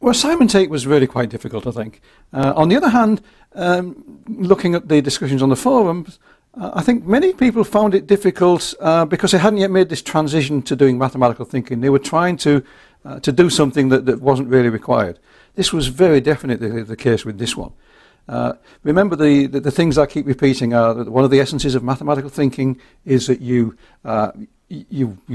Well, Simon Tate was really quite difficult, I think. On the other hand, looking at the discussions on the forums, I think many people found it difficult because they hadn't yet made this transition to doing mathematical thinking. They were trying to do something that wasn't really required. This was very definitely the case with this one. Remember, the things I keep repeating are that one of the essences of mathematical thinking is that you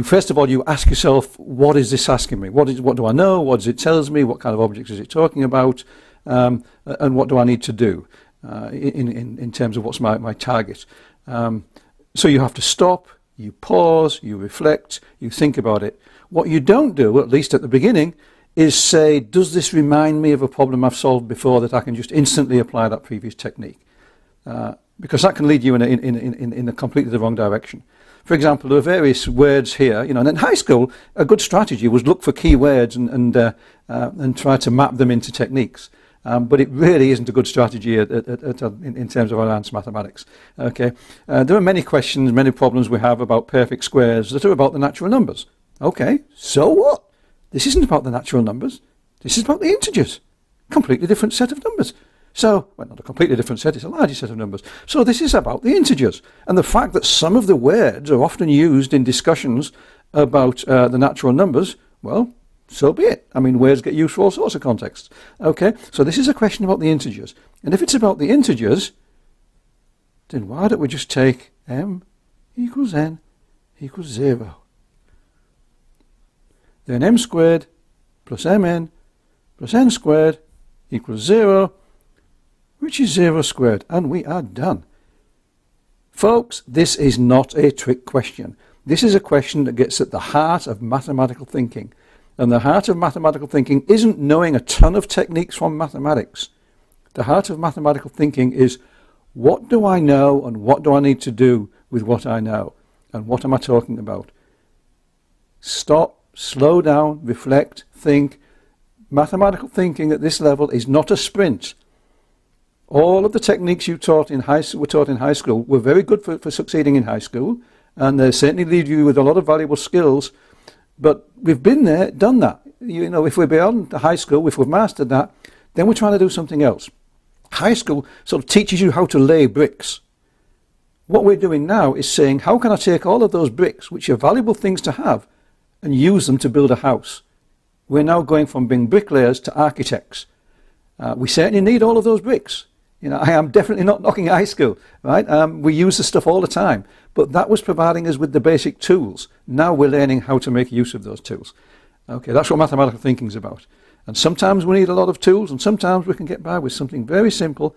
first of all, you ask yourself, what is this asking me? What do I know? What does it tells me? What kind of objects is it talking about? And what do I need to do in terms of what's my target? So you have to stop, you pause, you reflect, you think about it. What you don't do, at least at the beginning, is say, does this remind me of a problem I've solved before that I can just instantly apply that previous technique? Because that can lead you in a completely the wrong direction. For example, there are various words here, and in high school, a good strategy was look for key words and try to map them into techniques. But it really isn't a good strategy in terms of advanced mathematics. Okay, there are many questions, many problems we have about perfect squares that are about the natural numbers. Okay, so what? This isn't about the natural numbers. This is about the integers. Completely different set of numbers. So, well, not a completely different set, it's a larger set of numbers. So this is about the integers. And the fact that some of the words are often used in discussions about the natural numbers, well, so be it. I mean, words get used for all sorts of contexts. Okay, so this is a question about the integers. And if it's about the integers, then why don't we just take m equals n equals 0. Then m squared plus mn plus n squared equals 0, which is 0 squared, and we are done. Folks, this is not a trick question. This is a question that gets at the heart of mathematical thinking. And the heart of mathematical thinking isn't knowing a ton of techniques from mathematics. The heart of mathematical thinking is, what do I know and what do I need to do with what I know? And what am I talking about? Stop, slow down, reflect, think. Mathematical thinking at this level is not a sprint. All of the techniques were taught in high school were very good for succeeding in high school, and they certainly leave you with a lot of valuable skills. But we've been there, done that. If we're beyond the high school, if we've mastered that, then we're trying to do something else. High school sort of teaches you how to lay bricks. What we're doing now is saying, how can I take all of those bricks, which are valuable things to have, and use them to build a house? We're now going from being bricklayers to architects. We certainly need all of those bricks. I am definitely not knocking high school, right? We use the stuff all the time, but that was providing us with the basic tools. Now we're learning how to make use of those tools. Okay, that's what mathematical thinking is about. And sometimes we need a lot of tools, and sometimes we can get by with something very simple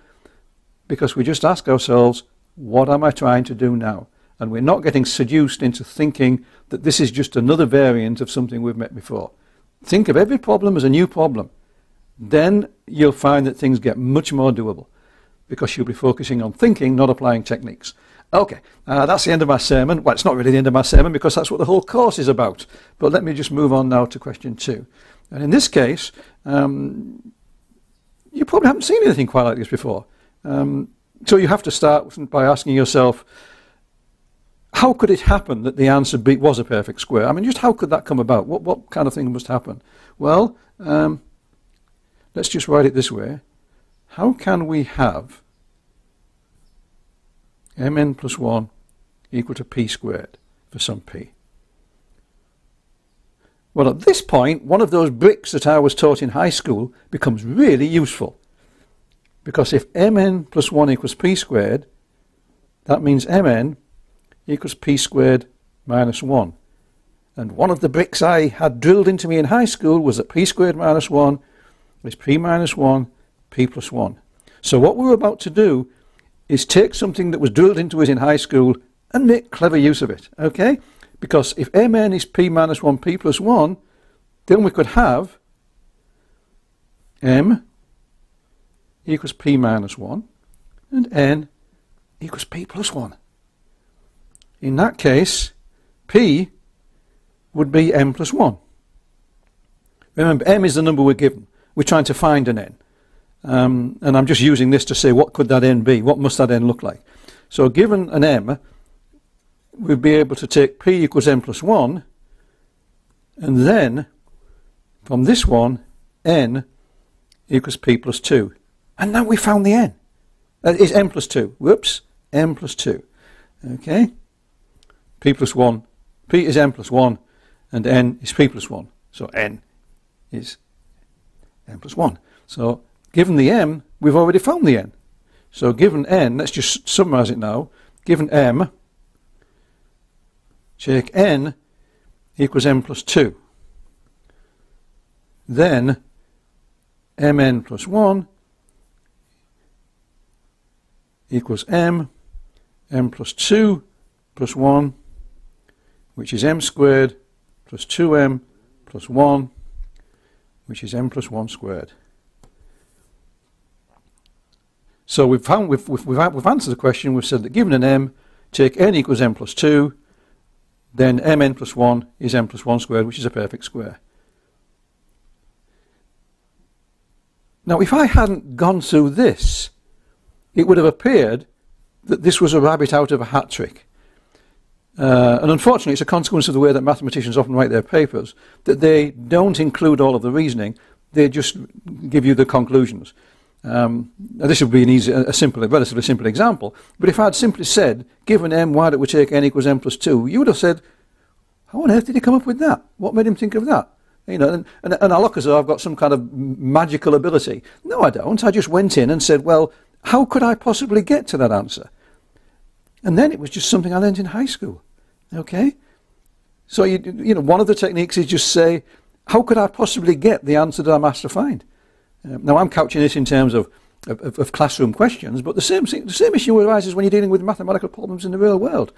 because we just ask ourselves, what am I trying to do now? And we're not getting seduced into thinking that this is just another variant of something we've met before. Think of every problem as a new problem. Then you'll find that things get much more doable, because you'll be focusing on thinking, not applying techniques. Okay, that's the end of my sermon. Well, it's not really the end of my sermon because that's what the whole course is about. But let me just move on now to question 2. And in this case, you probably haven't seen anything quite like this before. So you have to start by asking yourself, how could it happen that the answer B was a perfect square? I mean, just how could that come about? What kind of thing must happen? Well, let's just write it this way. How can we have mn plus 1 equal to p squared for some p? Well, at this point, one of those bricks that I was taught in high school becomes really useful. Because if mn plus 1 equals p squared, that means mn equals p squared minus 1. And one of the bricks I had drilled into me in high school was that p squared minus 1 is p minus 1 p plus 1. So what we're about to do is take something that was drilled into us in high school and make clever use of it, okay? Because if mn is p minus 1 p plus 1, then we could have m equals p minus 1 and n equals p plus 1. In that case, p would be m plus 1. Remember, m is the number we're given. We're trying to find an n. And I'm just using this to say, what could that n be? What must that n look like? So given an m, we'd be able to take p equals m plus 1, and then from this one, n equals p plus 2. And now we found the n. It's n plus 2. Whoops, n plus 2. Okay? P plus 1. P is n plus 1, and n is p plus 1. So n is n plus 1. So given the m, we've already found the n. So given n, let's just summarize it now. Given m, take n equals n plus 2. Then mn plus 1 equals m plus 2 plus 1, which is m squared plus 2m plus 1, which is m plus 1 squared. So we've answered the question. We've said that given an m, take n equals m plus 2, then mn plus 1 is m plus 1 squared, which is a perfect square. Now, if I hadn't gone through this, it would have appeared that this was a rabbit out of a hat trick. And unfortunately, it's a consequence of the way that mathematicians often write their papers, that they don't include all of the reasoning, they just give you the conclusions. Now this would be a relatively simple example, but if I had simply said, given m, why don't we take n equals m plus 2, you would have said, how on earth did he come up with that? What made him think of that? You know, and I look as though I've got some kind of magical ability. No, I don't. I just went in and said, well, how could I possibly get to that answer? And then it was just something I learned in high school. Okay? So, you know, one of the techniques is just say, how could I possibly get the answer that I'm asked to find? Now, I'm couching this in terms of classroom questions, but the same issue arises when you're dealing with mathematical problems in the real world.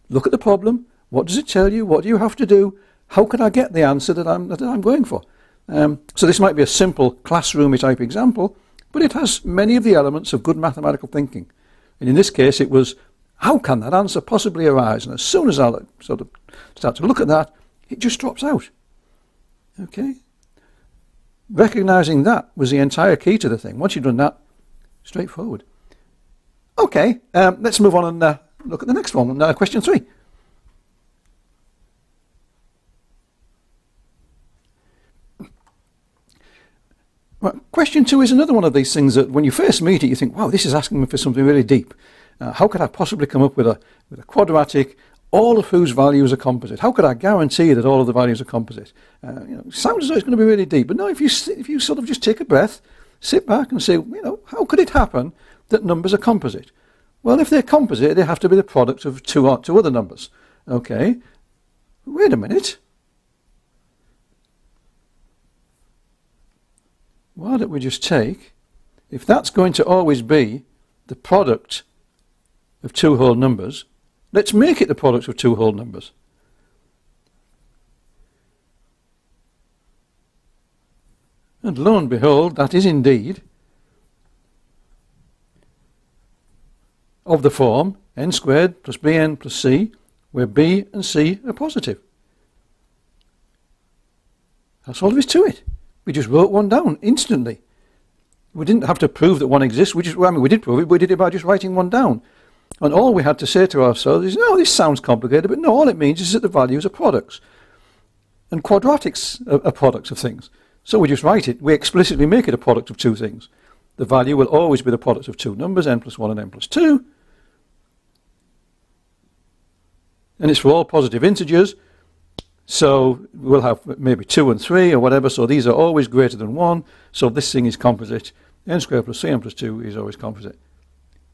Look at the problem. What does it tell you? What do you have to do? How can I get the answer that I'm going for? So this might be a simple classroomy type example, but it has many of the elements of good mathematical thinking. And in this case, it was, how can that answer possibly arise? And as soon as I sort of start to look at that, it just drops out. Okay? Recognizing that was the entire key to the thing. Once you've done that, straightforward. Okay, let's move on and look at the next one. Question 3. Well, question 2 is another one of these things that when you first meet it, you think, wow, this is asking me for something really deep. How could I possibly come up with a quadratic, all of whose values are composite? How could I guarantee that all of the values are composite? You know, sounds as though it's going to be really deep, but no, if you sort of just take a breath, sit back and say, you know, how could it happen that numbers are composite? Well, if they're composite, they have to be the product of two other numbers. Okay, wait a minute. Why don't we just take, if that's going to always be the product of two whole numbers, let's make it the product of two whole numbers. And lo and behold, that is indeed of the form n squared plus bn plus c, where b and c are positive. That's all there is to it. We just wrote one down instantly. We didn't have to prove that one exists. We did prove it, but we did it by just writing one down. And all we had to say to ourselves is, no, this sounds complicated, but no, all it means is that the values are products. And quadratics are products of things. So we just write it. We explicitly make it a product of two things. The value will always be the product of two numbers, n plus 1 and n plus 2. And it's for all positive integers. So we'll have maybe 2 and 3 or whatever. So these are always greater than 1. So this thing is composite. N squared plus 3n plus 2 is always composite.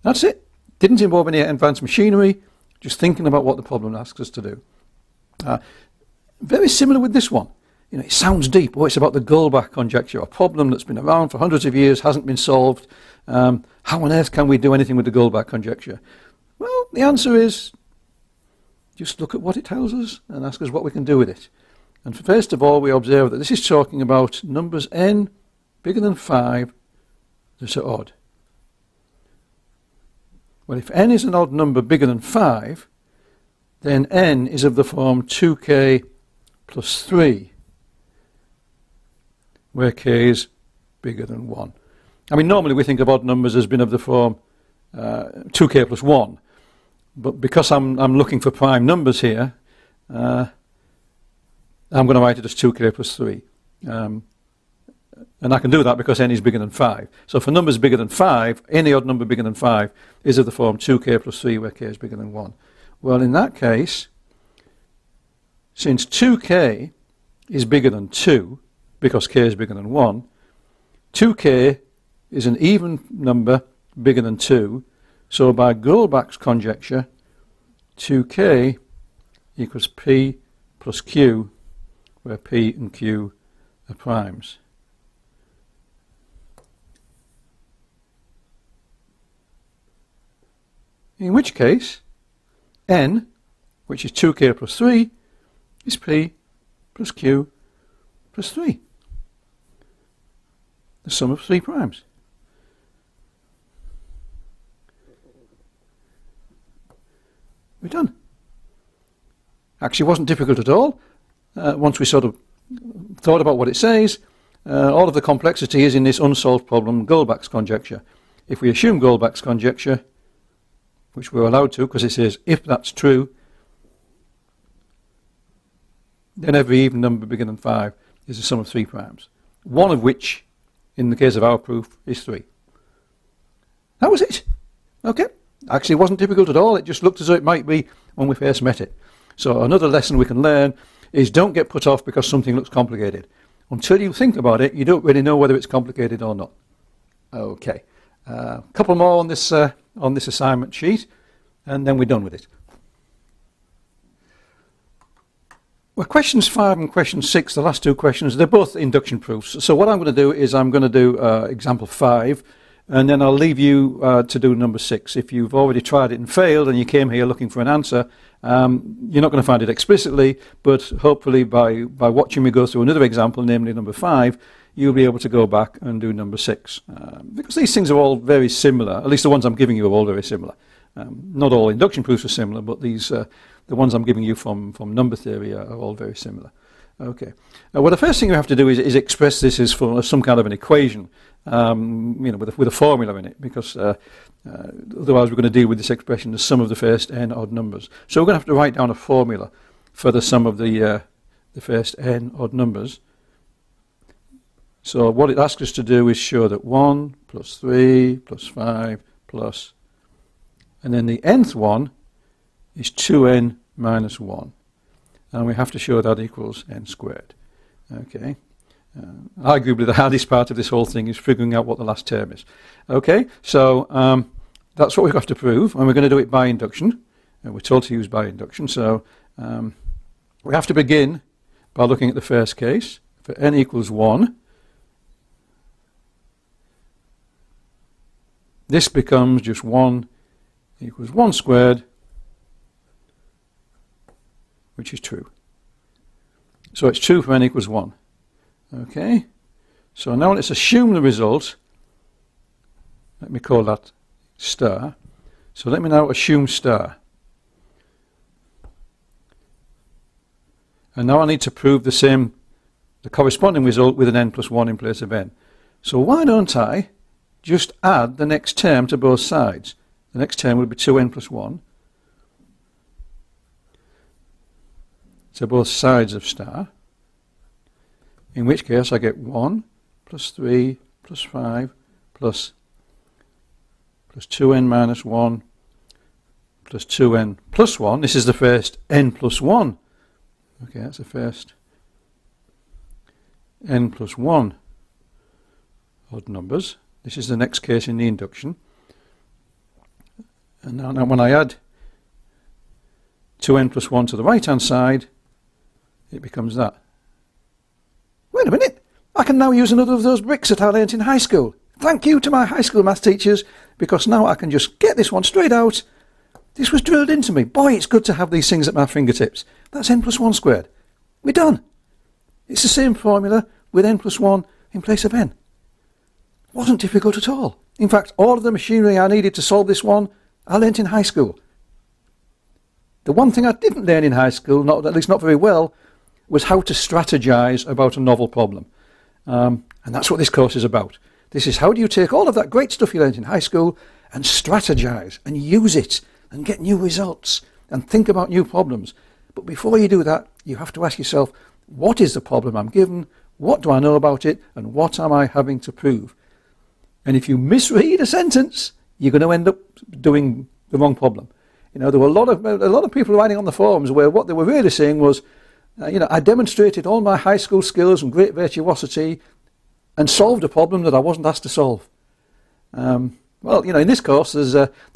That's it. Didn't involve any advanced machinery. Just thinking about what the problem asks us to do. Very similar with this one. You know, it sounds deep. Oh, it's about the Goldbach conjecture, a problem that's been around for hundreds of years, hasn't been solved. How on earth can we do anything with the Goldbach conjecture? Well, the answer is just look at what it tells us and ask us what we can do with it. And first of all, we observe that this is talking about numbers n bigger than 5 that are odd. Well, if n is an odd number bigger than 5, then n is of the form 2k plus 3, where k is bigger than 1. I mean, normally we think of odd numbers as being of the form 2k plus 1. But because I'm looking for prime numbers here, I'm going to write it as 2k plus 3. And I can do that because n is bigger than 5. So for numbers bigger than 5, any odd number bigger than 5 is of the form 2k plus 3 where k is bigger than 1. Well, in that case, since 2k is bigger than 2, because k is bigger than 1, 2k is an even number bigger than 2. So by Goldbach's conjecture, 2k equals p plus q, where p and q are primes. In which case, n, which is 2k plus 3, is p plus q plus 3. The sum of 3 primes. We're done. Actually, it wasn't difficult at all. Once we sort of thought about what it says, all of the complexity is in this unsolved problem, Goldbach's conjecture. If we assume Goldbach's conjecture, which we're allowed to because it says if that's true, then every even number bigger than 5 is the sum of 3 primes. One of which, in the case of our proof, is 3. That was it. Okay. Actually, it wasn't difficult at all. It just looked as though it might be when we first met it. So another lesson we can learn is don't get put off because something looks complicated. Until you think about it, you don't really know whether it's complicated or not. Okay. A couple more on this assignment sheet, and then we're done with it. Well, questions 5 and question 6, the last two questions, they're both induction proofs. So what I'm going to do is I'm going to do example 5, and then I'll leave you to do number 6. If you've already tried it and failed and you came here looking for an answer, you're not going to find it explicitly, but hopefully by watching me go through another example, namely number 5, you'll be able to go back and do number 6. Because these things are all very similar, at least the ones I'm giving you are all very similar. Not all induction proofs are similar, but these, the ones I'm giving you from number theory are all very similar. Okay. Well, the first thing you have to do is express this as for some kind of an equation, with a formula in it, because otherwise we're going to deal with this expression as sum of the first n odd numbers. So we're going to have to write down a formula for the sum of the first n odd numbers. So what it asks us to do is show that 1 plus 3 plus 5 plus, and then the nth one is 2n minus 1. And we have to show that equals n squared. Okay. Arguably the hardest part of this whole thing is figuring out what the last term is. Okay, so that's what we have to prove, and we're going to do it by induction. We're told to use by induction, so we have to begin by looking at the first case. For n equals 1, this becomes just 1 equals 1 squared, which is true. So it's true for n equals 1. Okay, so now let's assume the result. Let me call that star. So let me now assume star. And now I need to prove the corresponding result with an n plus 1 in place of n. So why don't I just add the next term to both sides? The next term would be 2n plus 1 to both sides of star, in which case I get 1 plus 3 plus 5 plus 2n minus 1 plus 2n plus 1. This is the first n plus 1. Okay, that's the first n plus 1 odd numbers. This is the next case in the induction. And now when I add 2n plus 1 to the right hand side, it becomes that. Wait a minute, I can now use another of those bricks that I learnt in high school. Thank you to my high school math teachers, because now I can just get this one straight out. This was drilled into me. Boy, it's good to have these things at my fingertips. That's n plus 1 squared. We're done. It's the same formula with n plus 1 in place of n. Wasn't difficult at all. In fact, all of the machinery I needed to solve this one, I learnt in high school. The one thing I didn't learn in high school, at least not very well, was how to strategize about a novel problem. And that's what this course is about. This is how do you take all of that great stuff you learned in high school and strategize and use it and get new results and think about new problems. But before you do that, you have to ask yourself, what is the problem I'm given? What do I know about it, and what am I having to prove? And if you misread a sentence, you're going to end up doing the wrong problem. You know, there were a lot of people writing on the forums where what they were really saying was, I demonstrated all my high school skills and great virtuosity and solved a problem that I wasn't asked to solve. Well, in this course, there's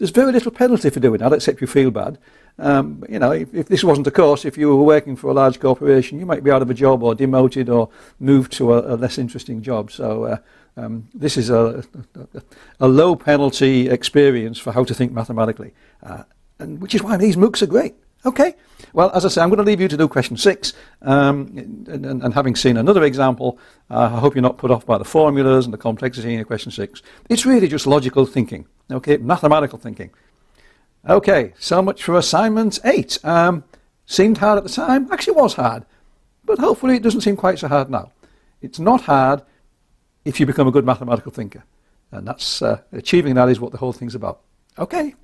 very little penalty for doing that, except you feel bad. If this wasn't a course, if you were working for a large corporation, you might be out of a job or demoted or moved to a less interesting job. So this is a low penalty experience for how to think mathematically, and which is why these MOOCs are great. Okay, well, as I say, I'm going to leave you to do question 6, and having seen another example, I hope you're not put off by the formulas and the complexity in question 6. It's really just logical thinking, okay, mathematical thinking. Okay, so much for assignment 8. Seemed hard at the time, actually was hard, but hopefully it doesn't seem quite so hard now. It's not hard if you become a good mathematical thinker, and that's achieving that is what the whole thing's about. Okay.